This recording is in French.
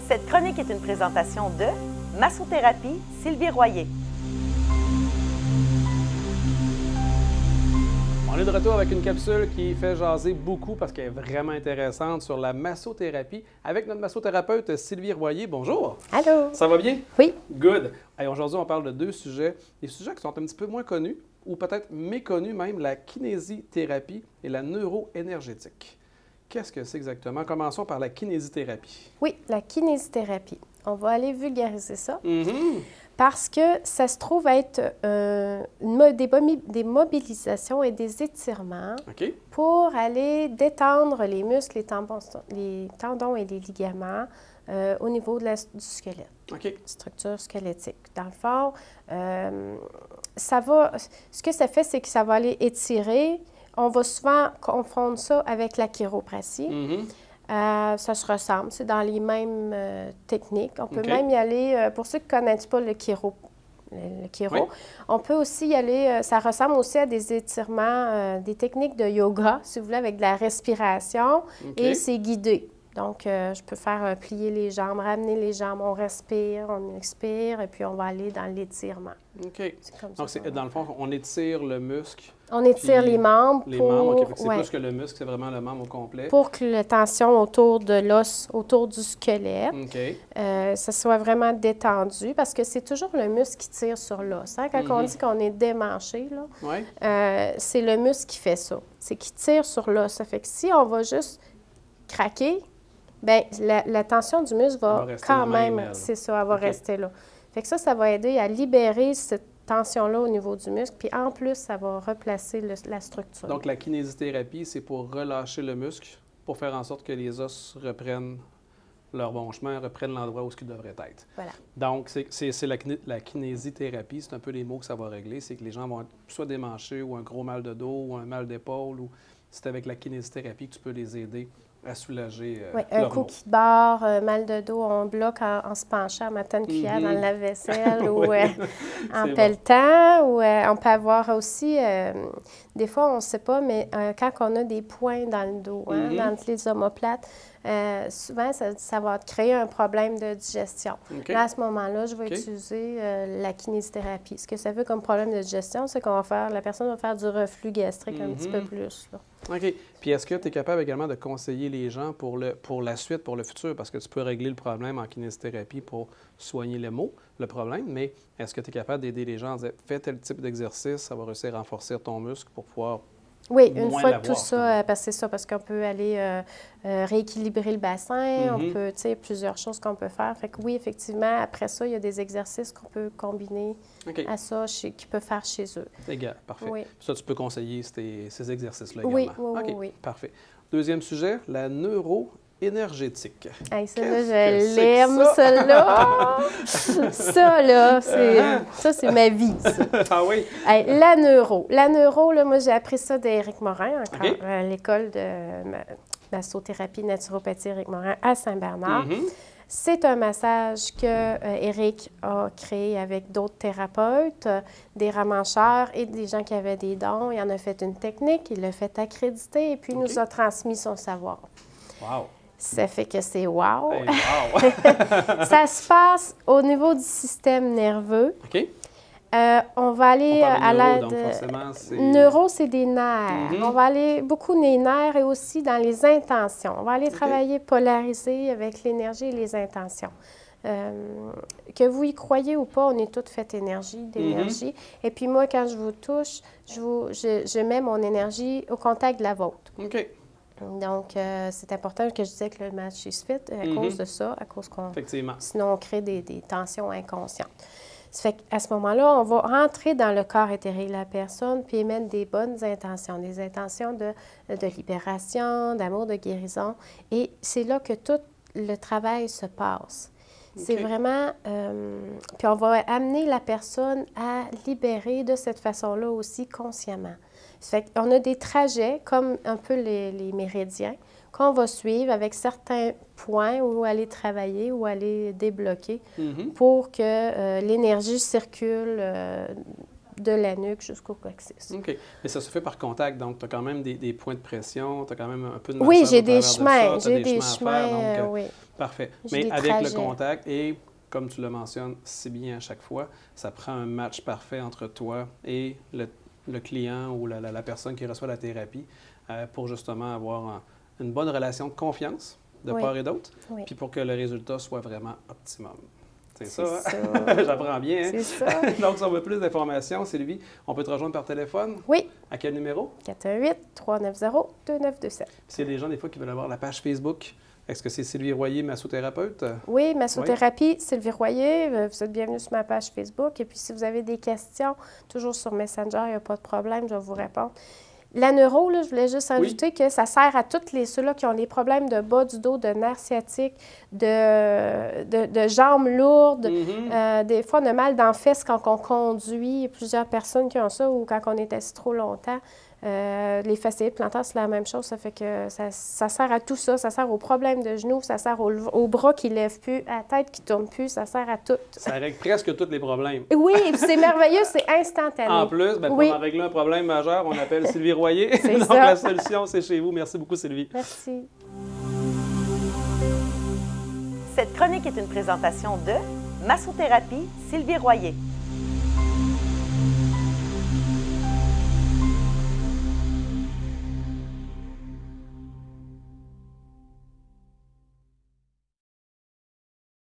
Cette chronique est une présentation de Massothérapie Sylvie Royer. On est de retour avec une capsule qui fait jaser beaucoup parce qu'elle est vraiment intéressante sur la massothérapie avec notre massothérapeute Sylvie Royer. Bonjour! Allô! Ça va bien? Oui. Good! Aujourd'hui, on parle de deux sujets, des sujets qui sont un petit peu moins connus ou peut-être méconnus même, la kinésithérapie et la neuroénergétique. Qu'est-ce que c'est exactement? Commençons par la kinésithérapie. Oui, la kinésithérapie. On va aller vulgariser ça. Parce que ça se trouve être des mobilisations et des étirements pour aller détendre les muscles, les tendons et les ligaments au niveau du squelette, structure squelettique. Dans le fond, ce que ça fait, c'est que ça va aller étirer. On va souvent confondre ça avec la chiropratie. Ça se ressemble, c'est dans les mêmes techniques. On peut même y aller, pour ceux qui ne connaissent pas le chiro, on peut aussi y aller, ça ressemble aussi à des étirements, des techniques de yoga, si vous voulez, avec de la respiration, et c'est guidé. Donc, je peux faire plier les jambes, ramener les jambes, on respire, on expire, et puis on va aller dans l'étirement. OK. Donc, dans le fond, on étire le muscle. On étire les membres. Les membres, c'est plus que le muscle, c'est vraiment le membre au complet. Pour que la tension autour de l'os, autour du squelette, ça soit vraiment détendu, parce que c'est toujours le muscle qui tire sur l'os. Hein? Quand on dit qu'on est démanché, c'est le muscle qui fait ça. C'est qui tire sur l'os. Ça fait que si on va juste craquer, bien, la tension du muscle va quand même, c'est ça, elle va rester là. Fait que ça va aider à libérer cette tension-là au niveau du muscle, puis en plus, ça va replacer la structure. Donc, la kinésithérapie, c'est pour relâcher le muscle, pour faire en sorte que les os reprennent leur bon chemin, reprennent l'endroit où ce qu'ils devraient être. Voilà. Donc, c'est la kinésithérapie, c'est un peu les mots que ça va régler, c'est que les gens vont être soit démanchés, ou un gros mal de dos, ou un mal d'épaule, ou c'est avec la kinésithérapie que tu peux les aider à soulager un coup qui barre, mal de dos, on bloque en se penchant, en mettant une cuillère dans le lave-vaisselle ou en pelletant. Ou on peut avoir aussi, des fois, on ne sait pas, mais quand on a des points dans le dos, dans les omoplates, souvent, ça va créer un problème de digestion. Là, à ce moment-là, je vais utiliser la kinésithérapie. Ce que ça fait comme problème de digestion, c'est qu'on va faire, la personne va faire du reflux gastrique un petit peu plus. Là. OK. Puis est-ce que tu es capable également de conseiller les gens pour la suite, pour le futur? Parce que tu peux régler le problème en kinésithérapie pour soigner le problème, mais est-ce que tu es capable d'aider les gens à dire, fais tel type d'exercice, ça va réussir à renforcer ton muscle pour pouvoir une fois que tout ça, parce qu'on peut aller rééquilibrer le bassin, on peut, tu sais, plusieurs choses qu'on peut faire. Fait que oui, effectivement, après ça, il y a des exercices qu'on peut combiner à ça, qu'ils peuvent faire chez eux. Égal, parfait. Oui. Ça, tu peux conseiller ces exercices-là également. Oui. Parfait. Deuxième sujet, la neuroénergétique. Hey, celle-là, je l'aime, celle-là. Ça, là, c'est ma vie, ça. Ah oui? Hey, la neuro. La neuro, là, moi, j'ai appris ça d'Éric Morin, encore, à l'école de massothérapie naturopathie Éric Morin à Saint-Bernard. C'est un massage que Éric a créé avec d'autres thérapeutes, des ramancheurs et des gens qui avaient des dons. Il en a fait une technique, il l'a fait accréditer et puis il nous a transmis son savoir. Wow! Ça fait que c'est wow! Hey, wow. Ça se passe au niveau du système nerveux. On va aller à l'aide... Neuro, c'est des nerfs. On va aller beaucoup des nerfs et aussi dans les intentions. On va aller travailler polarisé avec l'énergie et les intentions. Que vous y croyez ou pas, on est toutes faites d'énergie. Et puis moi, quand je vous touche, je mets mon énergie au contact de la vôtre. Donc, c'est important que je disais que le match is fit à cause de ça, à cause qu'on... Sinon, on crée des tensions inconscientes. Ça fait qu'à ce moment-là, on va rentrer dans le corps éthérique de la personne puis émettre des bonnes intentions, des intentions de libération, d'amour, de guérison. Et c'est là que tout le travail se passe. C'est vraiment... puis on va amener la personne à libérer de cette façon-là aussi consciemment. Ça fait qu'on a des trajets, comme un peu les méridiens, qu'on va suivre avec certains points où aller travailler, où aller débloquer pour que l'énergie circule de la nuque jusqu'au coccyx. OK. Mais ça se fait par contact, donc tu as quand même des points de pression, tu as quand même un peu de massage. Oui, j'ai des chemins. J'ai des chemins, oui. Parfait. Mais avec le contact et, comme tu le mentionnes si bien à chaque fois, ça prend un match parfait entre toi et le client ou la personne qui reçoit la thérapie pour justement avoir une bonne relation de confiance de part et d'autre, puis pour que le résultat soit vraiment optimum. C'est ça, hein? J'apprends bien. Hein? C'est ça. Donc, si on veut plus d'informations, Sylvie, on peut te rejoindre par téléphone? Oui. À quel numéro? 418-390-2927. S'il y a des gens, des fois, qui veulent avoir la page Facebook, est-ce que c'est Sylvie Royer, massothérapeute? Oui, massothérapie, Sylvie Royer. Vous êtes bienvenue sur ma page Facebook. Et puis, si vous avez des questions, toujours sur Messenger, il n'y a pas de problème, je vais vous répondre. La neuro, là, je voulais juste ajouter que ça sert à tous ceux-là qui ont des problèmes de bas du dos, de nerfs sciatiques, de jambes lourdes. Des fois, on a mal dans les fesses quand on conduit. Il y a plusieurs personnes qui ont ça ou quand on est assis trop longtemps. Les fasciites plantaires, c'est la même chose. Ça fait que ça sert à tout ça. Ça sert aux problèmes de genoux, ça sert aux bras qui ne lèvent plus, à la tête qui ne tourne plus. Ça sert à tout. Ça règle presque tous les problèmes. Oui, c'est merveilleux, c'est instantané. En plus, pour en régler un problème majeur, on appelle Sylvie Royer. Donc, ça. La solution, c'est chez vous. Merci beaucoup, Sylvie. Merci. Cette chronique est une présentation de Massothérapie Sylvie Royer.